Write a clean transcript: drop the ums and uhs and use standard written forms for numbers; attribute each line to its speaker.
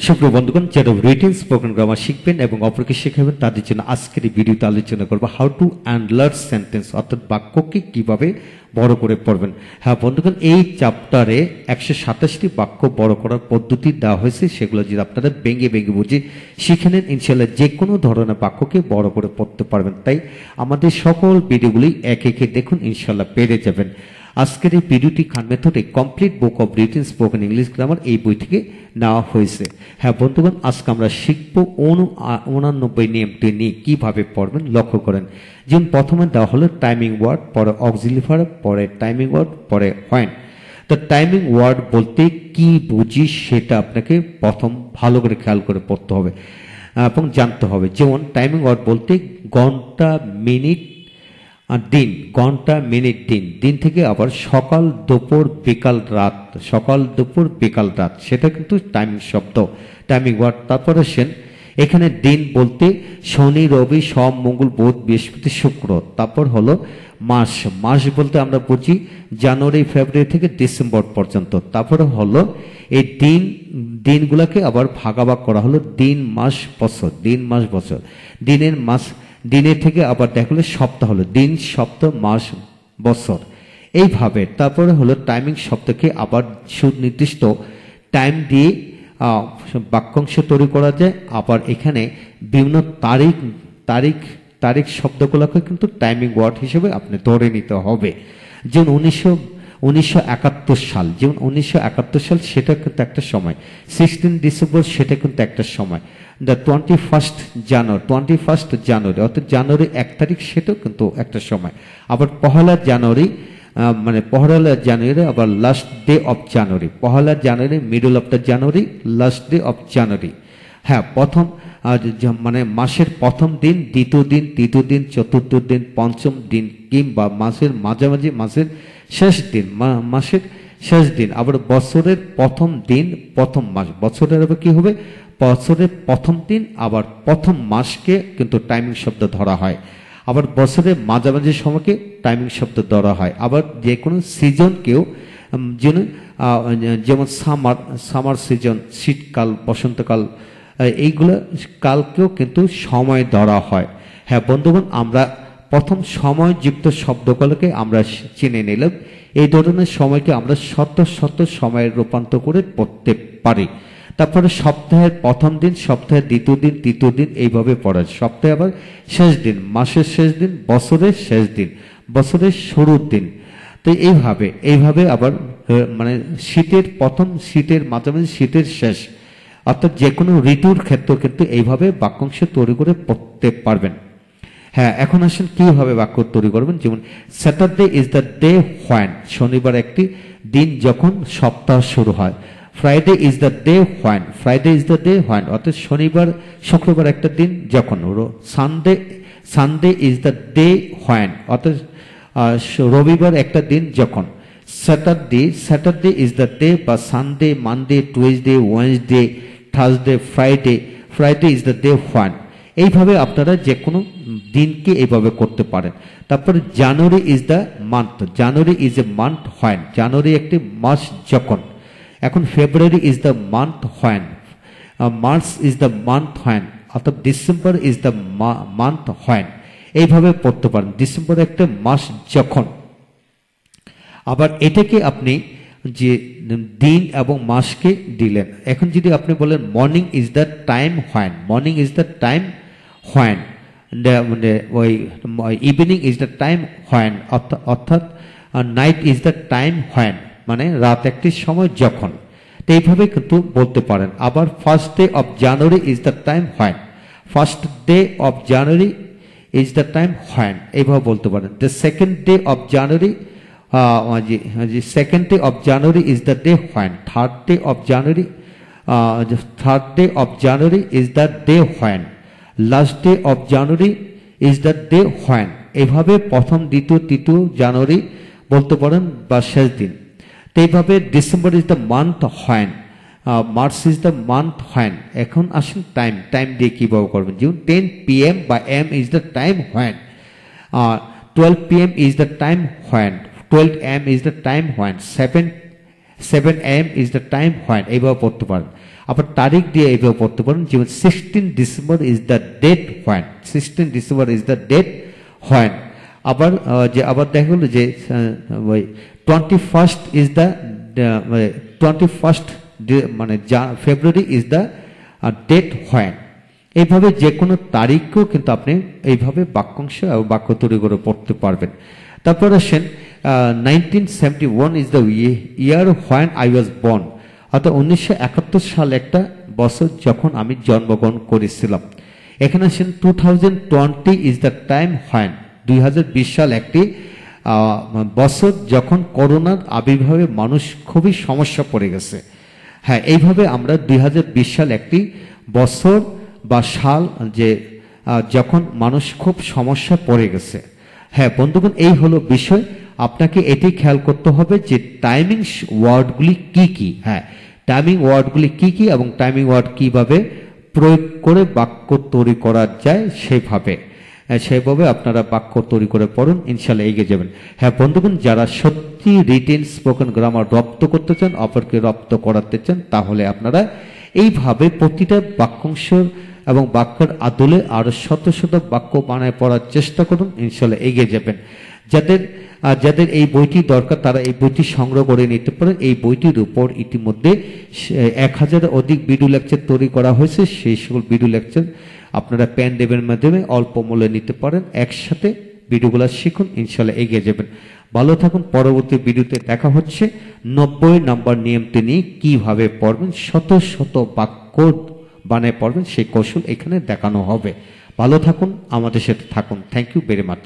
Speaker 1: সুপ্রিয় বন্ধুগণ, যারা রিটেন স্পোকেন গ্রামার শিখবেন এবং অপরকে শেখাবেন তাদের জন্য আজকের এই ভিডিওতে আলোচনা করব হাউ টু এনলার্জ সেন্টেন্স, অর্থাৎ বাক্যকে কিভাবে বড় করে পড়বেন। হ্যাঁ বন্ধুগণ, এই চ্যাপ্টারে 127টি বাক্য বড় করার পদ্ধতি দেওয়া হয়েছে, সেগুলো যদি আপনারা ভেঙে ভেঙে বুঝে শিখে নেন, ইনশাল্লাহ যে কোনো ধরনের বাক্যকে বড় করে পড়তে পারবেন। তাই আমাদের সকল ভিডিওগুলি একে একে দেখুন, ইনশাল্লাহ পেরে যাবেন। আজকের এই ভিডিওটি খান মেথডে complete book of written spoken English grammar এই বই থেকে নেওয়া হয়েছে। হ্যাঁ বন্ধুগণ, আজকে আমরা শিখবো 89 নিয়মটি নিয়ে কিভাবে পড়বেন। লক্ষ্য করেন, যেমন প্রথমে দেওয়া হলো টাইমিং ওয়ার্ড, পরে অক্সিলারি ভার্ব, পরে টাইমিং ওয়ার্ড, পরে হোয়েন। তো টাইমিং ওয়ার্ড বলতে কি বুঝি সেটা আপনাকে প্রথম ভালো করে খেয়াল করে পড়তে হবে এবং জানতে হবে। যেমন টাইমিং ওয়ার্ড বলতে ঘন্টা, মিনিট, দিন, ঘন্টা, মিনিট, দিন, দিন থেকে আবার সকাল, দুপুর, বিকাল, রাত, সকাল, দুপুর, বিকাল, রাত, সেটা কিন্তু টাইমিং শব্দ, টাইমিং ওয়ার্ড। তারপরে আসেন এখানে দিন বলতে শনি, রবি, সোম, মঙ্গল, বুধ, বৃহস্পতি, শুক্র। তারপর হলো মাস, মাস বলতে আমরা বুঝি জানুয়ারি, ফেব্রুয়ারি থেকে ডিসেম্বর পর্যন্ত। তারপরে হলো এই দিনগুলোকে আবার ভাগাভাগ করা হলো দিন, মাস, বছর, দিন, মাস, বছর, দিনের মাস, দিনের থেকে আবার দেখা হলো সপ্তাহ, হলো দিন, সপ্তাহ, মাস, বছর, এইভাবে। তারপরে হলো টাইমিং শব্দকে আবার সুনির্দিষ্ট টাইম দিয়ে বাক্যাংশ তৈরি করা যায়। আবার এখানে বিভিন্ন তারিখ শব্দগুলোকে কিন্তু টাইমিং ওয়ার্ড হিসেবে আপনি ধরে নিতে হবে। যেমন 1971 সাল, যেমন 1971 সাল সেটা কিন্তু একটা সময়, 16 ডিসেম্বর সেটা কিন্তু একটা সময়, দ্য 21 জানুয়ারি অর্থাৎ জানুয়ারি 1 তারিখ সেটাও কিন্তু একটা সময়। আবার পহেলা জানুয়ারি আবার last day of January, Pohela January, middle of the January, last day of January. হ্যাঁ, প্রথম মাসের প্রথম দিন, দ্বিতীয় দিন, তৃতীয় দিন, চতুর্থ দিন, পঞ্চম দিন, কিংবা মাসের মাঝামাঝি, মাসের শেষ দিন, মাসের শেষ দিন। আবার বছরের প্রথম দিন, প্রথম মাস, বছরের আবার কি হবে, বছরের প্রথম দিন, আবার প্রথম মাসকে কিন্তু টাইমিং শব্দ ধরা হয়। আবার বছরের মাঝামাঝি সময়কে টাইমিং শব্দ ধরা হয়। আবার যে কোনো সিজনকেও, যেমন সামার সিজন, শীতকাল, বসন্তকাল, এইগুলো কালকেও কিন্তু সময় ধরা হয়। হ্যাঁ বন্ধুগণ, আমরা প্রথম সময়যুক্ত শব্দগুলোকে আমরা চিনে নিলাম। এই ধরনের সময়কে আমরা শত সময়ে রূপান্তর করে পড়তে পারি। তারপরে সপ্তাহের প্রথম দিন, সপ্তাহের দ্বিতীয় দিন, তৃতীয় দিন, এইভাবে পড়া। সপ্তাহে আবার শেষ দিন, মাসের শেষ দিন, বছরের শেষ দিন, বছরের শুরুর দিন। তো এইভাবে আবার শীতের প্রথম, শীতের মাঝামাঝি, শীতের শেষ, অর্থাৎ যে কোনো ঋতুর ক্ষেত্রেও কিন্তু এইভাবে বাক্যাংশ তৈরি করে পড়তে পারবেন। হ্যাঁ, এখন আসেন কিভাবে বাক্য তৈরি করবেন। যেমন Saturday is the day when, শনিবার একটি দিন যখন সপ্তাহ শুরু হয়। Friday is the day when, অর্থাৎ শনিবার, শুক্রবার একটা দিন যখন। Sunday is the day when, অর্থাৎ রবিবার একটা দিন যখন। স্যাটারডে ইজ দ্য ডে বা Sunday, Monday, Tuesday, Wednesday, Thursday, Friday is the day when. এইভাবে আপনারা যে কোনো দিনকে এইভাবে করতে পারেন। তারপরে January is the month, January is a month when, জানুয়ারি একটি মাস যখন। এখন February is the month when, March is the month when, অর্থাৎ December is the month when. এইভাবে পড়তে পারেন, ডিসেম্বর একটা মাস যখন। আবার এটাকে আপনি যে দিন এবং মাসকে দিলেন। এখন যদি আপনি বলেন morning is the time when, morning is the time when, ওই evening is the time when, অর্থাৎ night is the time when, মানে রাত একটি সময় যখন। তো এইভাবে কিন্তু বলতে পারেন। আবার first day of January is the time when, first day of January is the time when, এইভাবে বলতে পারেন। The second day of January, second day of January is the day when, third day of January is the day when, last day of January is the day when. এইভাবে প্রথম, দ্বিতীয়, তৃতীয় জানুয়ারি বলতে পারেন বা শেষ দিন। তো এইভাবে December is the month when, March is the month when. এখন আসেন টাইম দিয়ে কিভাবে করবেন। যেমন 10 PM বা M is the time when, 12 PM is the time when, 12 AM is the time when, 7 AM is the time when, এইভাবে পড়তে পারেন। আবার তারিখ দিয়ে এইভাবে পড়তে পারেন, যেমন 16 December is the date when, 16 December is the date when. আবার আবার দেখা গেল যে 21st ইজ দ্য 21st মানে February is the date when. এইভাবে যে কোনো তারিখও কিন্তু আপনি এইভাবে বাক্যাংশ এবং বাক্য তৈরি করে পড়তে পারবেন। তারপর আসেন 1971 is the year when I was born, অর্থাৎ 1971 সাল একটা বছর যখন আমি জন্মগ্রহণ করেছিলাম। এখানে আসেন 2020 ইজ দ্য টাইম হোয়েন, 2020 সাল একটি বছর যখন করোনার আবির্ভাবে মানুষ খুবই সমস্যা পড়ে গেছে। হ্যাঁ, এইভাবে আমরা 2020 সাল একটি বছর বা সাল যে যখন মানুষ খুব সমস্যা পড়ে গেছে। হ্যাঁ বন্ধুগণ, এই হলো বিষয়। আপনাকে এটি খেয়াল করতে হবে যে টাইমিং ওয়ার্ডগুলি কি কি। হ্যাঁ, টাইমিং ওয়ার্ডগুলি কি কি এবং টাইমিং ওয়ার্ড কিভাবে প্রয়োগ করে বাক্য তৈরি করা যায় সেভাবে আপনারা বাক্য তৈরি করে পড়ুন, ইনশাল্লাহ এগিয়ে যাবেন। হ্যাঁ বন্ধুগণ, যারা সত্যি রিটেন স্পোকেন গ্রামার রপ্ত করতে চান, অপরকে রপ্ত করাতে চান, তাহলে আপনারা এইভাবে প্রতিটা বাক্যাংশ এবং বাক্যের আদলে আরো শত শত বাক্য বানায় পড়ার চেষ্টা করুন, ইনশাল্লাহ এগিয়ে যাবেন। যাদের এই বইটি দরকার তারা এই বইটি সংগ্রহ করে নিতে পারেন। এই বইটির উপর ইতিমধ্যে 1000-এর অধিক ভিডিও লেকচার তৈরি করা হয়েছে। সেই সকল ভিডিও লেকচার আপনারা পেন ড্রাইভের মাধ্যমে অল্প মূল্যে নিতে পারেন। একসাথে ভিডিওগুলো শিখুন, ইনশাল্লাহ এগিয়ে যাবেন। ভালো থাকুন। পরবর্তী ভিডিওতে দেখা হচ্ছে 90 নম্বর নিয়মটি নিয়ে কিভাবে পড়বেন, শত শত বাক্য বানায় পড়বেন সেই কৌশল এখানে দেখানো হবে। ভালো থাকুন, আমাদের সাথে থাকুন। Thank you very much.